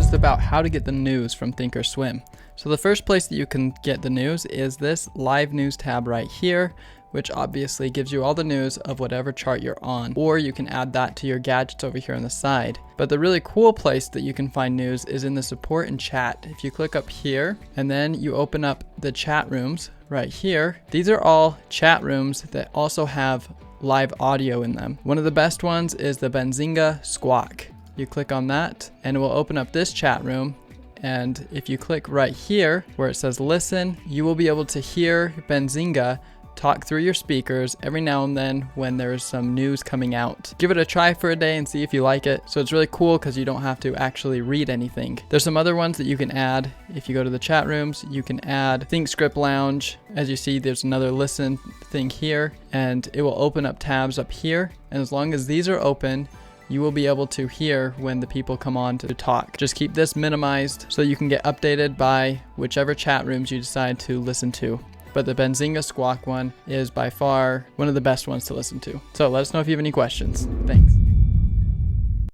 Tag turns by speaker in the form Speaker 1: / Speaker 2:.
Speaker 1: next about how to get the news from Thinkorswim. So the first place that you can get the news is this live news tab right here, which obviously gives you all the news of whatever chart you're on, or you can add that to your gadgets over here on the side. But the really cool place that you can find news is in the support and chat. If you click up here and then you open up the chat rooms right here, these are all chat rooms that also have live audio in them. One of the best ones is the Benzinga squawk. You click on that and it will open up this chat room. And if you click right here where it says listen, you will be able to hear Benzinga talk through your speakers every now and then when there's some news coming out. Give it a try for a day and see if you like it. So it's really cool because you don't have to actually read anything. There's some other ones that you can add. If you go to the chat rooms, you can add ThinkScript Lounge. As you see, there's another listen thing here, and it will open up tabs up here. And as long as these are open, you will be able to hear when the people come on to talk. Just keep this minimized so you can get updated by whichever chat rooms you decide to listen to. But the Benzinga squawk one is by far one of the best ones to listen to. So let us know if you have any questions. Thanks.